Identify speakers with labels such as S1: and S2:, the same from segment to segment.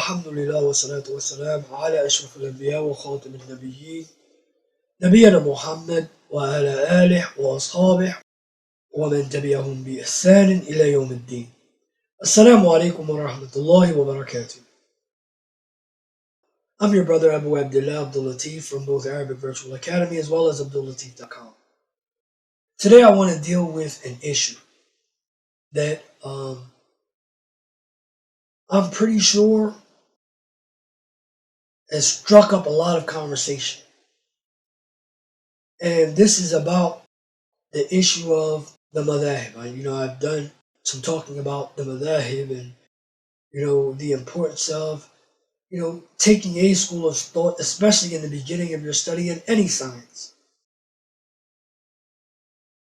S1: الحمد لله والصلاة والسلام على أشرف الأنبياء وخاتم النبيين نبينا محمد وعلى آله وأصحابه ومن تبعهم بإحسان إلى يوم الدين. Assalamu alaikum wa rahmatullahi wa barakatuh. I'm your brother Abdul-Lateef from both Arabic Virtual Academy as well as Abdul-Lateef.com. Today I want to deal with an issue that I'm pretty sure has struck up a lot of conversation. And this is about the issue of the madhahib. I've done some talking about the madhahib and, the importance of, taking a school of thought, especially in the beginning of your study in any science.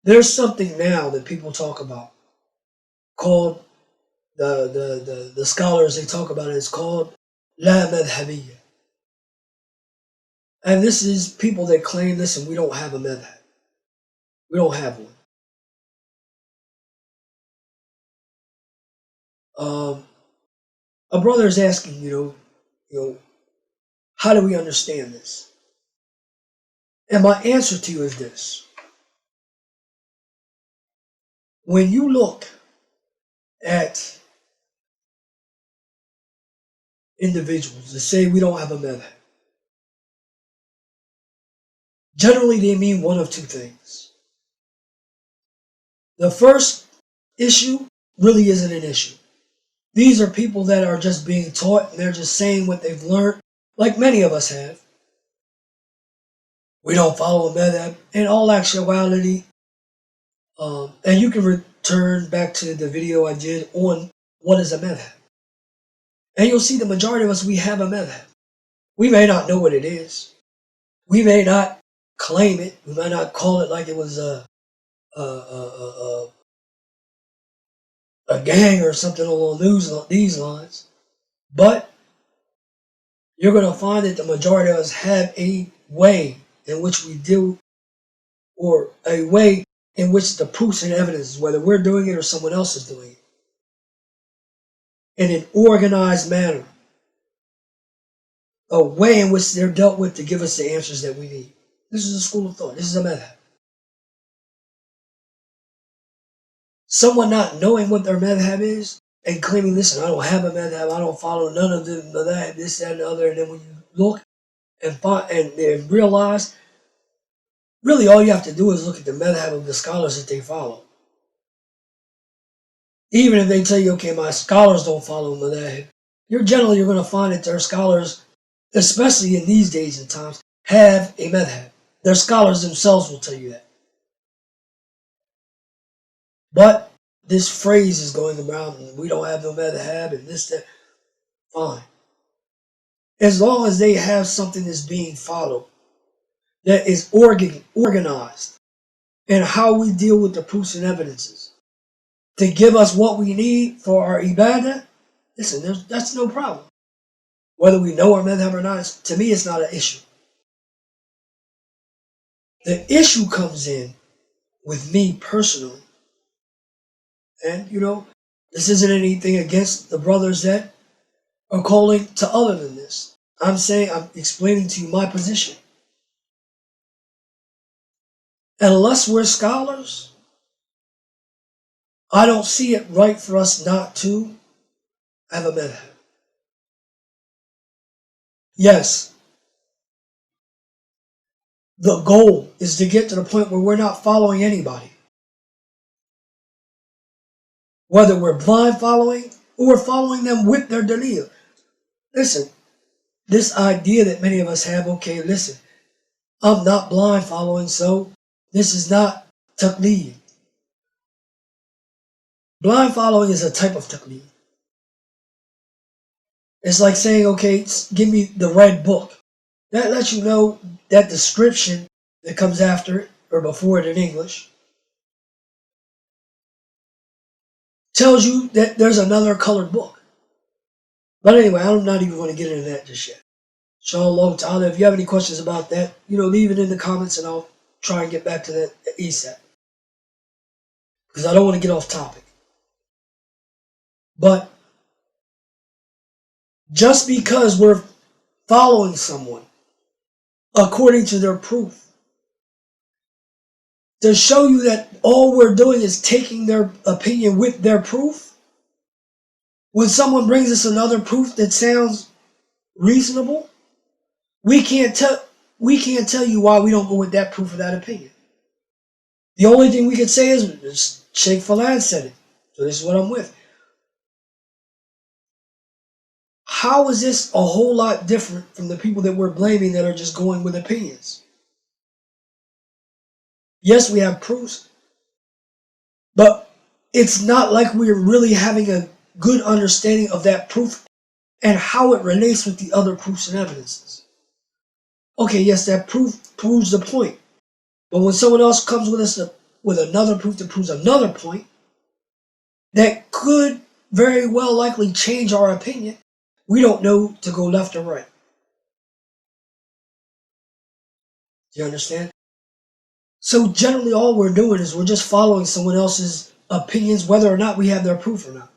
S1: There's something now that people talk about called, the scholars, they talk about it, it's called la madhabiyya. And this is people that claim, listen, we don't have a madhab. We don't have one. A brother is asking, how do we understand this? And my answer to you is this. When you look at individuals that say we don't have a madhab, generally they mean one of two things. The first issue really isn't an issue. These are people that are just being taught and they're just saying what they've learned, like many of us have. We don't follow a madhab. In all actuality, and you can return back to the video I did on what is a madhab. And you'll see the majority of us, we have a madhab. We may not know what it is. We may not claim it. We might not call it like it was a gang or something along these lines. But you're going to find that the majority of us have a way in which we do, or a way in which the proofs and evidence, whether we're doing it or someone else is doing it, in an organized manner, a way in which they're dealt with to give us the answers that we need. This is a school of thought. This is a madhab. Someone not knowing what their madhab is and claiming, listen, I don't have a madhab, I don't follow none of the madhab, this, that, and the other, and then when you look and find and realize, really all you have to do is look at the madhab of the scholars that they follow. Even if they tell you, okay, my scholars don't follow madhab, you're going to find that their scholars, especially in these days and times, have a madhab. Their scholars themselves will tell you that. But this phrase is going around, we don't have no madhab and this, that. Fine. As long as they have something that's being followed, that is organized, and how we deal with the proofs and evidences to give us what we need for our ibadah, listen, that's no problem. Whether we know our madhab or not, to me it's not an issue. The issue comes in with me personally. And, this isn't anything against the brothers that are calling to other than this. I'm explaining to you my position. Unless we're scholars, I don't see it right for us not to have a madhab. Yes, the goal is to get to the point where we're not following anybody. Whether we're blind following or we're following them with their dalil. Listen, this idea that many of us have, okay, listen, I'm not blind following, so this is not taqleed. Blind following is a type of taqleed. It's like saying, okay, give me the red book. That lets you know that description that comes after it or before it in English tells you that there's another colored book. But anyway, I'm not even going to get into that just yet. Inshallah ta'ala, if you have any questions about that, leave it in the comments and I'll try and get back to that ASAP. Because I don't want to get off topic. But Just because we're following someone according to their proof, to show you that all we're doing is taking their opinion with their proof, when someone brings us another proof that sounds reasonable, we can't tell you why we don't go with that proof or that opinion. The only thing we could say is Sheikh Falan said it, so this is what I'm with. How is this a whole lot different from the people that we're blaming that are just going with opinions? Yes, we have proofs, but it's not like we're really having a good understanding of that proof and how it relates with the other proofs and evidences. Okay, yes, that proof proves the point. But when someone else comes with us with another proof that proves another point, that could very well likely change our opinion, we don't know to go left or right. Do you understand? So generally all we're doing is we're just following someone else's opinions, whether or not we have their proof or not.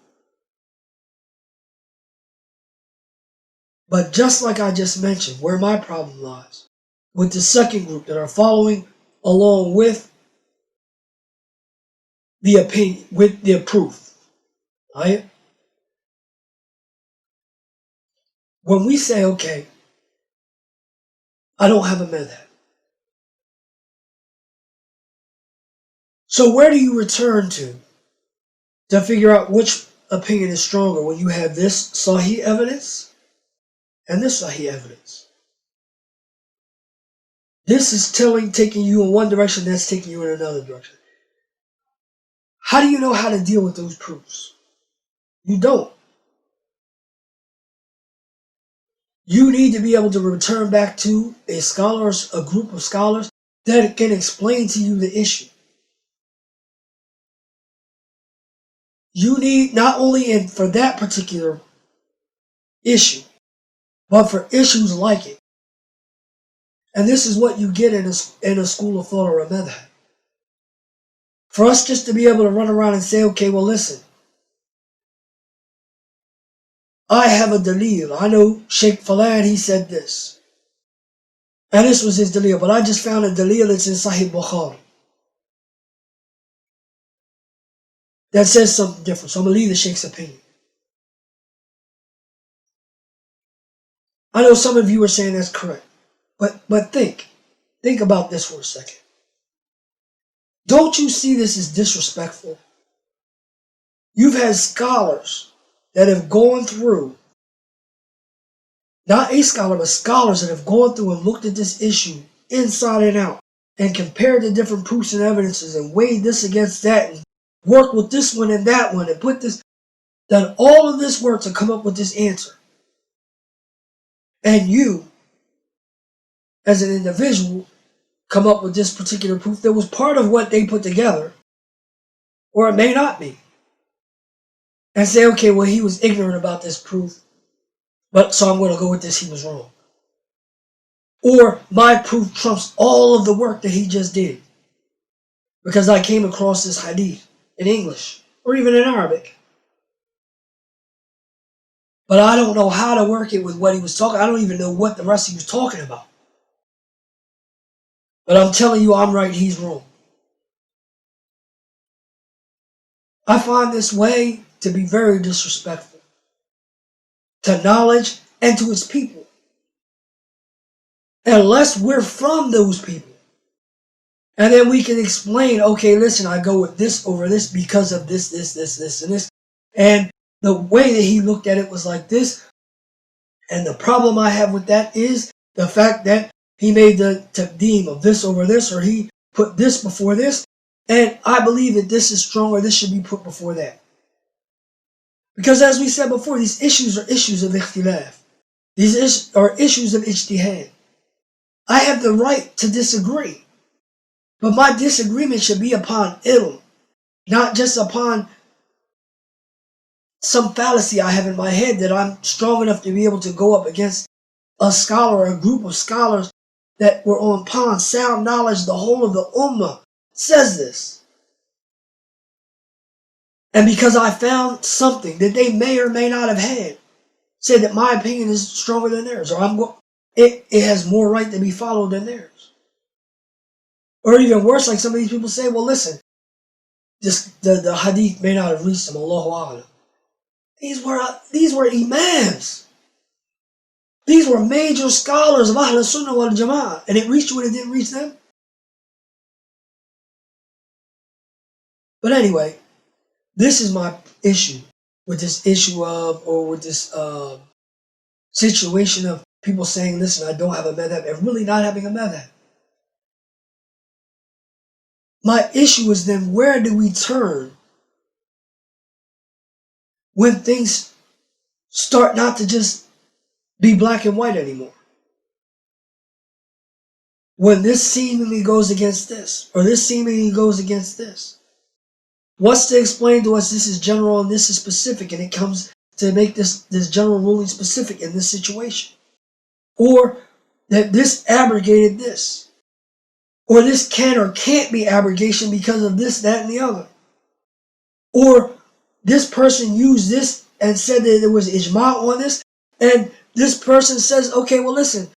S1: But just like I just mentioned, where my problem lies, with the second group that are following along with the opinion, with the proof, right? When we say, okay, I don't have a madhab, so where do you return to figure out which opinion is stronger when you have this Sahih evidence and this Sahih evidence? This is taking you in one direction, that's taking you in another direction. How do you know how to deal with those proofs? You don't. You need to be able to return back to a scholar, a group of scholars that can explain to you the issue. You need not only for that particular issue, but for issues like it. And this is what you get in a school of thought or a madhab. For us just to be able to run around and say, okay, well listen, I have a dalil. I know Sheikh Falan, he said this. And this was his dalil, but I just found a dalil that's in Sahih Bukhari that says something different. So I'm going to leave the Sheikh's opinion. I know some of you are saying that's correct. But think about this for a second. Don't you see this as disrespectful? You've had scholars that have gone through, not a scholar, but scholars that have gone through and looked at this issue inside and out and compared the different proofs and evidences and weighed this against that and worked with this one and that one and done all of this work to come up with this answer. And you, as an individual, come up with this particular proof that was part of what they put together, or it may not be. And say, okay, well, he was ignorant about this proof, but so I'm going to go with this, he was wrong. Or my proof trumps all of the work that he just did because I came across this hadith in English or even in Arabic. But I don't know how to work it with what he was talking. I don't even know what the rest he was talking about. But I'm telling you, I'm right, he's wrong. I find this way to be very disrespectful to knowledge and to its people. Unless we're from those people. And then we can explain, okay, listen, I go with this over this because of this, and this. And the way that he looked at it was like this. And the problem I have with that is the fact that he made the taqdeem of this over this, or he put this before this. And I believe that this is stronger, this should be put before that. Because as we said before, these issues are issues of ikhtilaf. These are issues of ijtihad. I have the right to disagree. But my disagreement should be upon ilm, not just upon some fallacy I have in my head that I'm strong enough to be able to go up against a scholar or a group of scholars that were upon sound knowledge. The whole of the ummah says this. And because I found something that they may or may not have had, say that my opinion is stronger than theirs, or it has more right to be followed than theirs. Or even worse, like some of these people say, well, listen, the hadith may not have reached them, Allahu A'lam. These were imams. These were major scholars of Ahl Sunnah wal Jama'ah, and it reached you and it didn't reach them. But anyway, this is my issue with this issue of, or with this situation of people saying, listen, I don't have a madhab, and really not having a madhab. My issue is then, where do we turn when things start not to just be black and white anymore? When this seemingly goes against this, or this seemingly goes against this. What's to explain to us this is general and this is specific, and it comes to make this general ruling specific in this situation? Or that this abrogated this. Or this can or can't be abrogation because of this, that, and the other. Or this person used this and said that there was ijma on this, and this person says, okay, well listen,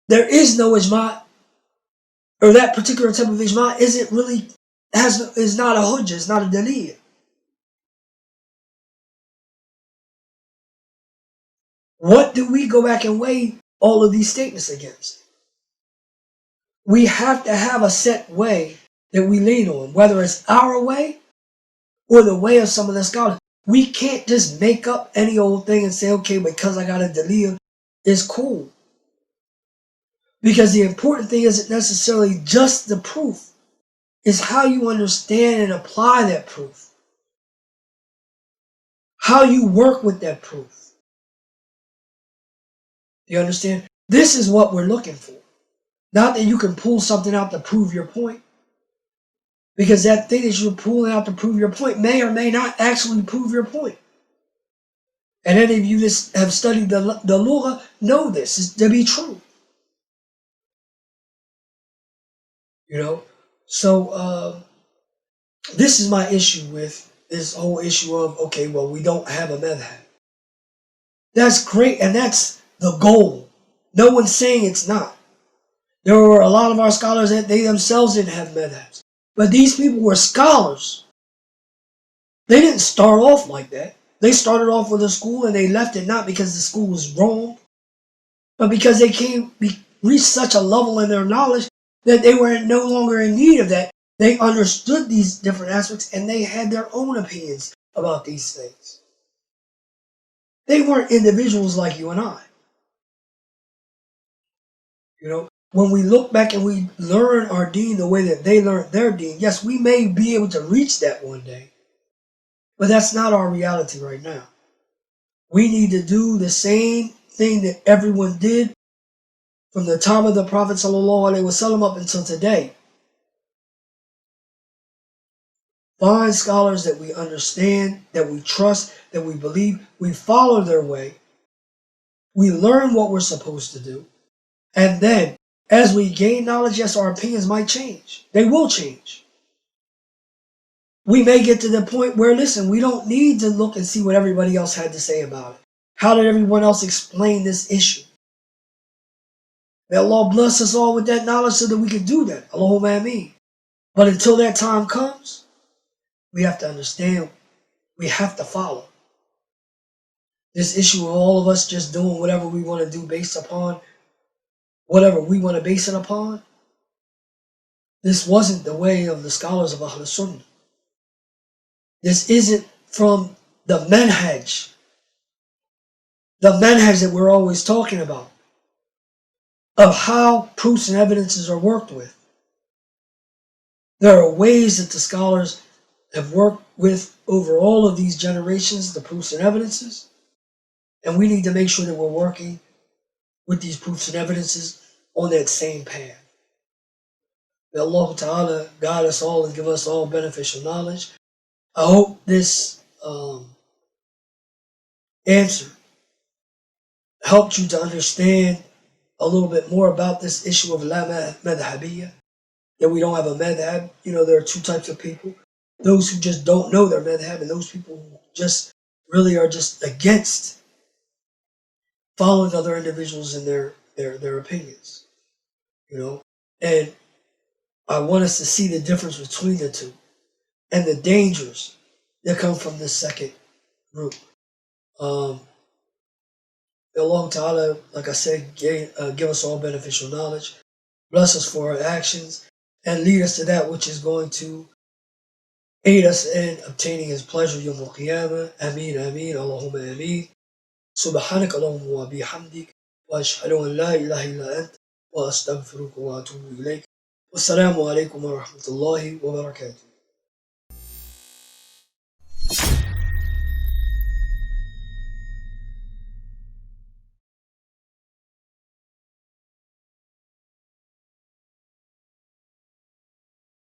S1: there is no ijma, or that particular type of ijma isn't really, is not a hujjah, it's not a dalil. What do we go back and weigh all of these statements against? We have to have a set way that we lean on, whether it's our way or the way of some of the scholars. We can't just make up any old thing and say, okay, because I got a dalil, it's cool. Because the important thing isn't necessarily just the proof. It's how you understand and apply that proof. How you work with that proof. You understand? This is what we're looking for. Not that you can pull something out to prove your point. Because that thing that you're pulling out to prove your point may or may not actually prove your point. And any of you that have studied the Lugha know this is to be true. You know? So, this is my issue with this whole issue of, okay, well, we don't have a madhab. That's great, and that's the goal. No one's saying it's not. There were a lot of our scholars that they themselves didn't have madhabs. But these people were scholars. They didn't start off like that. They started off with a school and they left it not because the school was wrong, but because they reached such a level in their knowledge that they were no longer in need of that. They understood these different aspects and they had their own opinions about these things. They weren't individuals like you and I. You know, when we look back and we learn our deen the way that they learned their deen, yes, we may be able to reach that one day, but that's not our reality right now. We need to do the same thing that everyone did from the time of the Prophet ﷺ up until today. Find scholars that we understand, that we trust, that we believe. We follow their way. We learn what we're supposed to do. And then, as we gain knowledge, yes, our opinions might change. They will change. We may get to the point where, listen, we don't need to look and see what everybody else had to say about it. How did everyone else explain this issue? May Allah bless us all with that knowledge so that we can do that. Allahumma ameen. But until that time comes, we have to understand, we have to follow. This issue of all of us just doing whatever we want to do based upon whatever we want to base it upon, this wasn't the way of the scholars of Ahl Sunnah. This isn't from the manhaj that we're always talking about, of how proofs and evidences are worked with. There are ways that the scholars have worked with over all of these generations, the proofs and evidences, and we need to make sure that we're working with these proofs and evidences on that same path. May Allah Ta'ala guide us all and give us all beneficial knowledge. I hope this answer helped you to understand a little bit more about this issue of la madhabiyya, that we don't have a madhab. You know, there are two types of people. Those who just don't know their madhab, and those people who just really are just against following other individuals and their opinions, you know. And I want us to see the difference between the two and the dangers that come from this second group. Um, Allah Ta'ala, like I said, give us all beneficial knowledge, bless us for our actions, and lead us to that which is going to aid us in obtaining His pleasure يوم القيامة. آمين آمين اللهم آمين. سبحانك اللهم وبحمدك وأشهد أن لا إله إلا أنت وأستغفرك وأتوب إليك. والسلام عليكم ورحمة الله وبركاته.